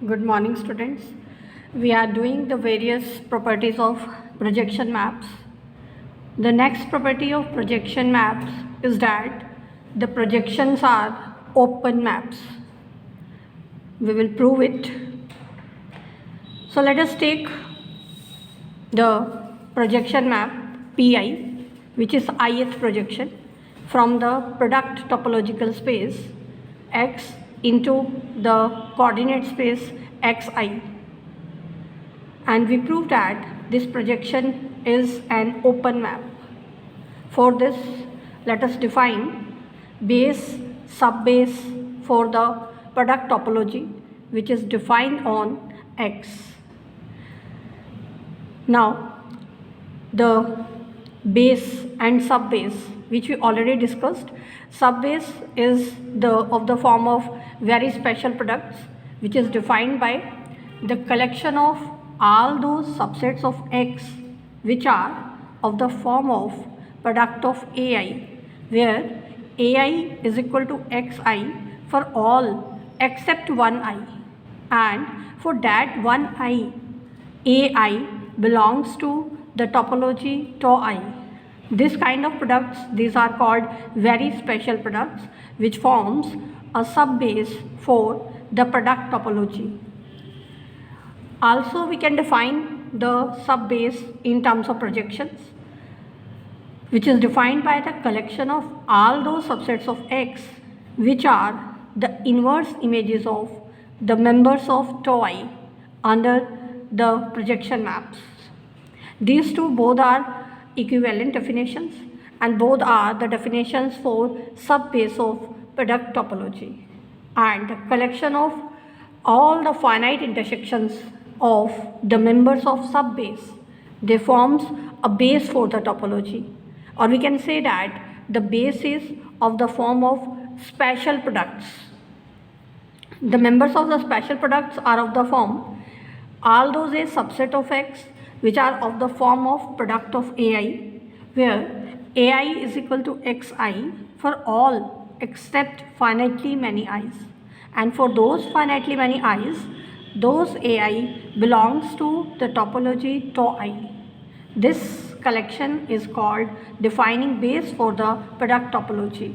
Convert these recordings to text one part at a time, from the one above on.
Good morning, students. We are doing the various properties of projection maps. The next property of projection maps is that the projections are open maps. We will prove it. So let us take the projection map PI, which is ith projection, from the product topological space X into the coordinate space xi, and we prove that this projection is an open map. For this, let us define base, subbase for the product topology, which is defined on X. Now, the base and subbase, which we already discussed. Subbase is of the form of very special products, which is defined by the collection of all those subsets of X which are of the form of product of AI, where AI is equal to Xi for all except one I, and for that one I, AI belongs to the topology tau I. This kind of products, these are called very special products, which forms a subbase for the product topology. Also, we can define the subbase in terms of projections, which is defined by the collection of all those subsets of X which are the inverse images of the members of tau I under the projection maps. These two both are equivalent definitions, and both are the definitions for subbase of product topology, and the collection of all the finite intersections of the members of subbase, they forms a base for the topology, or we can say that the base is of the form of special products. The members of the special products are of the form all those a subset of X which are of the form of product of AI, where AI is equal to Xi for all except finitely many I's, and for those finitely many I's, those AI belongs to the topology tau I. This collection is called defining base for the product topology.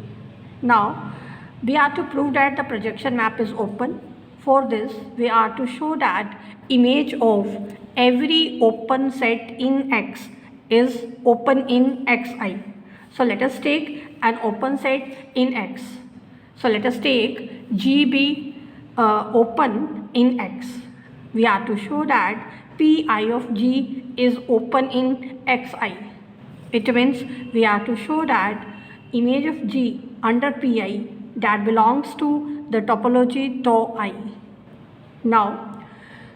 Now, we are to prove that the projection map is open. For this, we are to show that image of every open set in X is open in Xi. So let us take an open set in X. So let us take GB open in X. We are to show that Pi of G is open in Xi. It means we are to show that image of G under Pi that belongs to the topology tau I. Now,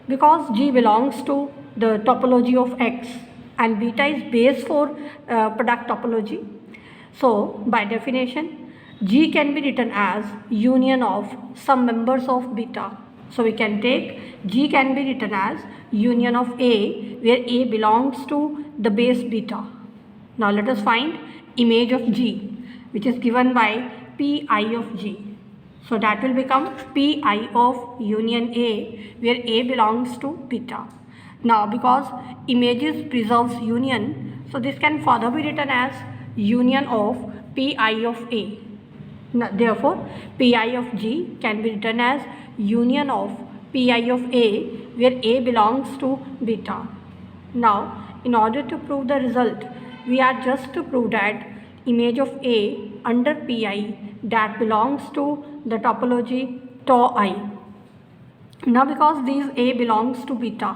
because G belongs to the topology of X and beta is base for product topology, so by definition G can be written as union of some members of beta. So we can take G can be written as union of A, where A belongs to the base beta. Now let us find image of G, which is given by Pi of G. So that will become Pi of union A, where A belongs to beta. Now because images preserves union, so this can further be written as union of Pi of A. Now, therefore, Pi of G can be written as union of Pi of A, where A belongs to beta. Now, in order to prove the result, we are just to prove that image of A under Pi that belongs to the topology tau I. Now, because these A belongs to beta,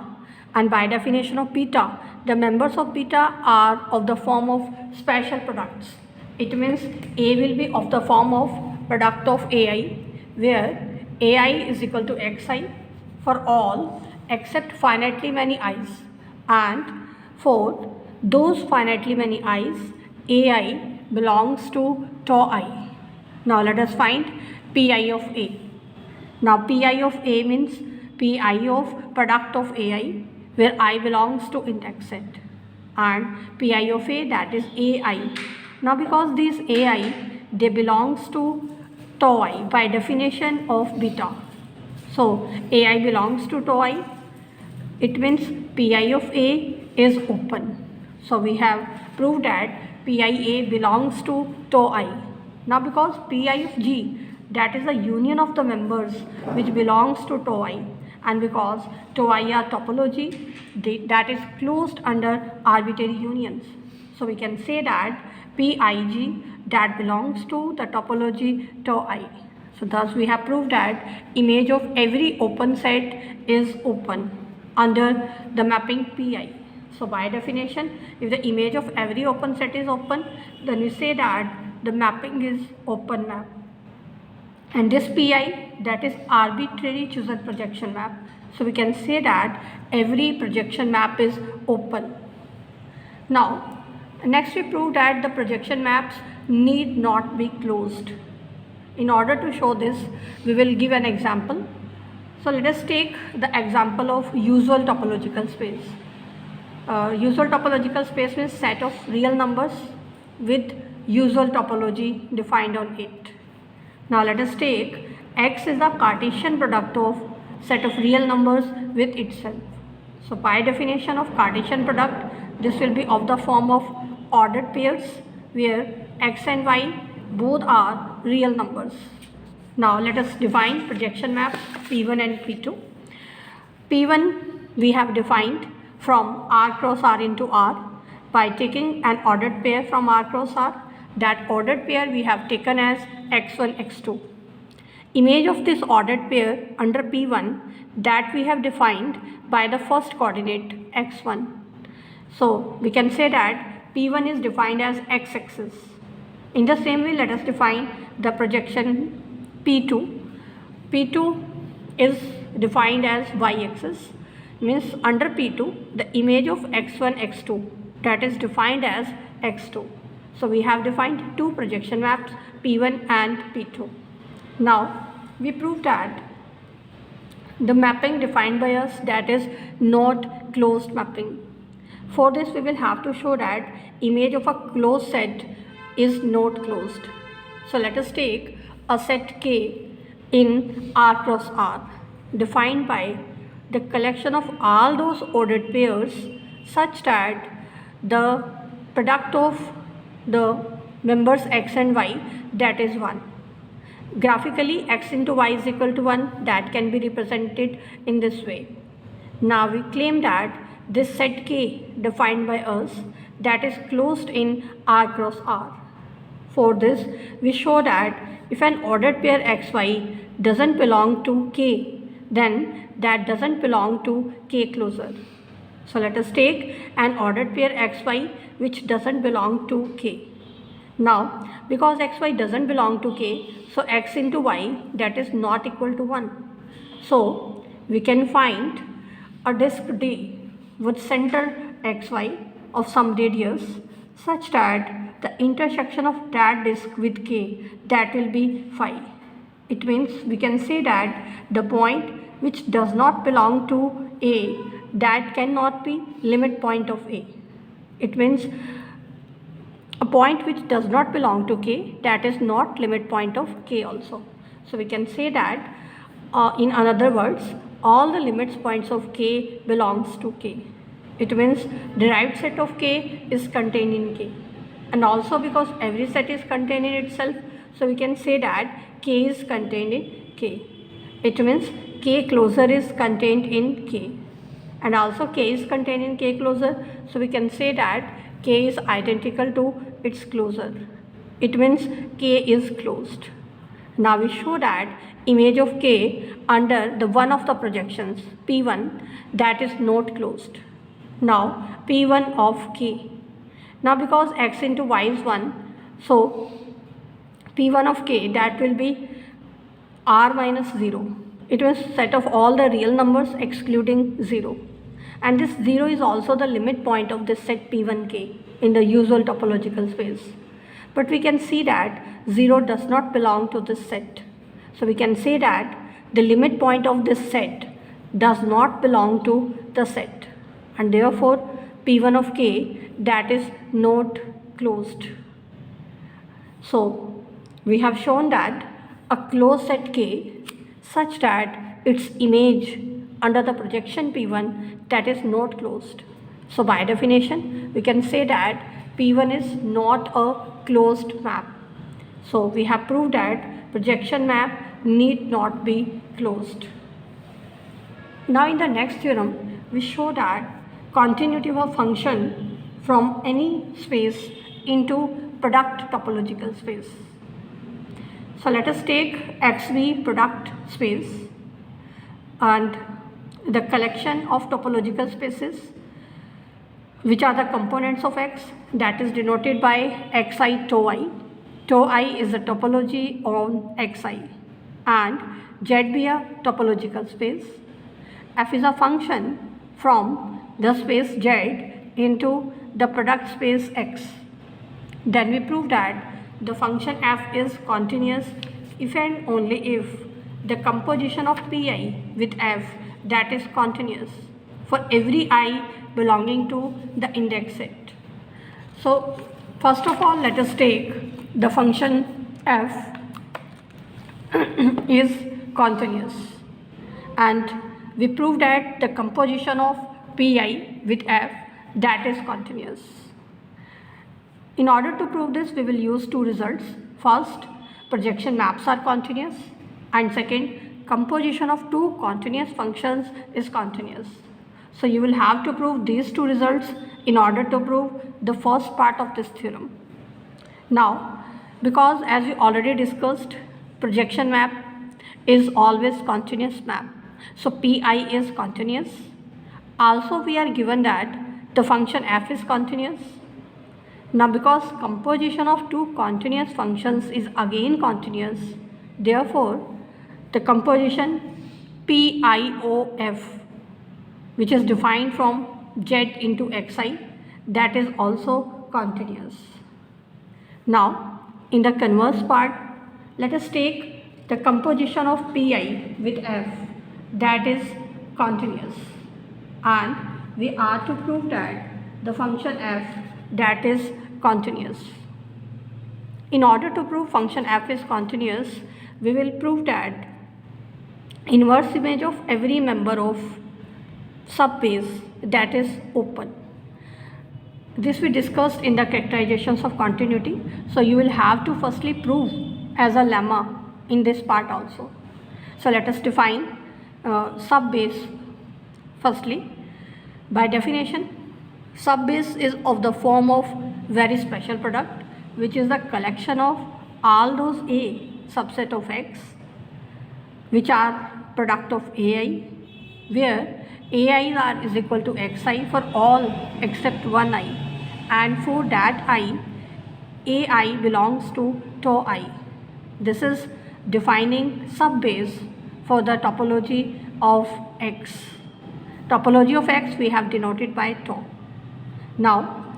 and by definition of beta, the members of beta are of the form of special products. It means A will be of the form of product of AI, where AI is equal to Xi for all except finitely many I's, and for those finitely many I's, AI belongs to tau I. Now let us find Pi of A. Now Pi of A means Pi of product of AI, where I belongs to index set, and Pi of A, that is AI. Now because these AI, they belongs to tau I by definition of beta. So AI belongs to tau I. It means Pi of A is open. So we have proved that Pia belongs to tau I. Now because Pi of G, that is the union of the members which belongs to tau I, and because tau I are topology that is closed under arbitrary unions. So we can say that Pig that belongs to the topology tau I. So thus we have proved that image of every open set is open under the mapping Pi. So by definition, if the image of every open set is open, then we say that the mapping is open map. And this Pi, that is arbitrary chosen projection map. So we can say that every projection map is open. Now, next we prove that the projection maps need not be closed. In order to show this, we will give an example. So let us take the example of usual topological space. Usual topological space means set of real numbers with usual topology defined on it. Now let us take X is the Cartesian product of set of real numbers with itself. So by definition of Cartesian product, this will be of the form of ordered pairs where X and Y both are real numbers. Now let us define projection maps P1 and P2. P1 we have defined from R cross R into R by taking an ordered pair from R cross R. That ordered pair we have taken as x1, x2. Image of this ordered pair under P1 that we have defined by the first coordinate x1. So we can say that P1 is defined as x-axis. In the same way, let us define the projection P2. P2 is defined as y-axis, means under P2 the image of x1, x2 that is defined as x2. So we have defined two projection maps P1 and P2. Now we prove that the mapping defined by us, that is not closed mapping. For this we will have to show that image of a closed set is not closed. So let us take a set K in R cross R defined by the collection of all those ordered pairs such that the product of the members x and y, that is 1. Graphically, x into y is equal to 1, that can be represented in this way. Now we claim that this set K defined by us, that is closed in R cross R. For this we show that if an ordered pair xy doesn't belong to K, then that doesn't belong to K closure. So let us take an ordered pair xy which doesn't belong to K. Now because xy doesn't belong to K, so x into y, that is not equal to 1. So we can find a disk D with center xy of some radius such that the intersection of that disk with K, that will be phi. It means we can say that the point which does not belong to A, that cannot be limit point of A. It means a point which does not belong to K, that is not limit point of K also. So we can say that in other words, all the limits points of K belongs to K. It means derived set of K is contained in K. And also because every set is contained in itself, so we can say that K is contained in K. It means K closure is contained in K. And also K is contained in K closure, so we can say that K is identical to its closure. It means K is closed. Now we show that image of K under the one of the projections P1, that is not closed. Now P1 of K. Now because x into y is 1, so P1 of K, that will be R minus 0. It means set of all the real numbers excluding 0. And this 0 is also the limit point of this set P1K in the usual topological space. But we can see that 0 does not belong to this set. So we can say that the limit point of this set does not belong to the set. And therefore P1 of K, that is not closed. So we have shown that a closed set K such that its image under the projection P1 that is not closed. So by definition, we can say that P1 is not a closed map. So we have proved that projection map need not be closed. Now in the next theorem, we show that continuity of a function from any space into product topological space. So let us take XV product space and the collection of topological spaces which are the components of X, that is denoted by Xi tau I. Tau I is the topology on Xi and Z be a topological space. F is a function from the space Z into the product space X. Then we prove that the function f is continuous if and only if the composition of Pi with f that is continuous for every I belonging to the index set. So first of all, let us take the function f is continuous, and we prove that the composition of Pi with f that is continuous. In order to prove this, we will use two results. First, projection maps are continuous, and second, composition of two continuous functions is continuous. So you will have to prove these two results in order to prove the first part of this theorem. Now, because as we already discussed, projection map is always continuous map. So Pi is continuous. Also, we are given that the function f is continuous. Now because composition of two continuous functions is again continuous, therefore the composition PIOF, which is defined from Z into Xi, that is also continuous. Now in the converse part, let us take the composition of Pi with F that is continuous, and we are to prove that the function f that is continuous. In order to prove function f is continuous, we will prove that inverse image of every member of subbase that is open. This we discussed in the characterizations of continuity. So you will have to firstly prove as a lemma in this part also. So let us define subbase. Firstly, by definition, subbase is of the form of very special product, which is the collection of all those A subset of X which are product of AI, where AIs are is equal to Xi for all except one I, and for that I, AI belongs to tau I. This is defining subbase for the topology of X. Topology of X we have denoted by tau. Now,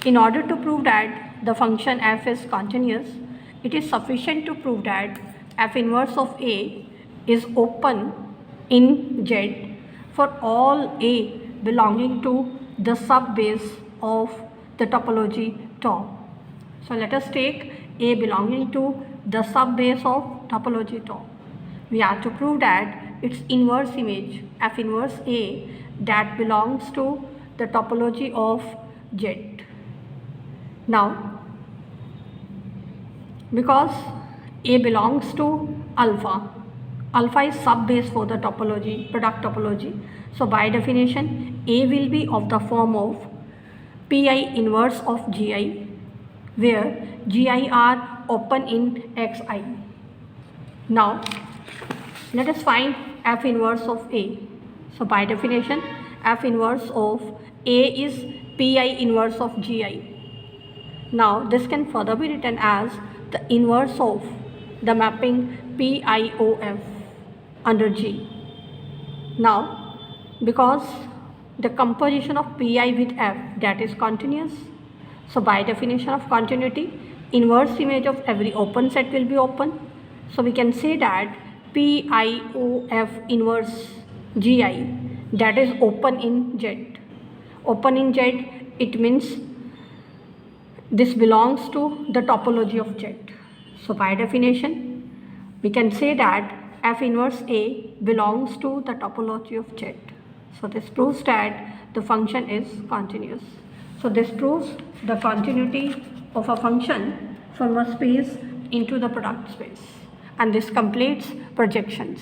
in order to prove that the function f is continuous, it is sufficient to prove that f inverse of A is open in Z for all A belonging to the subbase of the topology tau. So let us take A belonging to the subbase of topology tau. We have to prove that its inverse image f inverse A that belongs to the topology of Z. Now, because A belongs to alpha, alpha is subbase for the topology, product topology. So by definition, A will be of the form of Pi inverse of Gi, where Gi are open in Xi. Now, let us find f inverse of A. So by definition, f inverse of A is Pi inverse of Gi. Now this can further be written as the inverse of the mapping PIOF under G. Now because the composition of Pi with F that is continuous, so by definition of continuity, inverse image of every open set will be open. So we can say that PIOF inverse Gi that is open in Z. Open in Z, it means this belongs to the topology of Z. So by definition, we can say that F inverse A belongs to the topology of Z. So this proves that the function is continuous. So this proves the continuity of a function from a space into the product space, and this completes projections.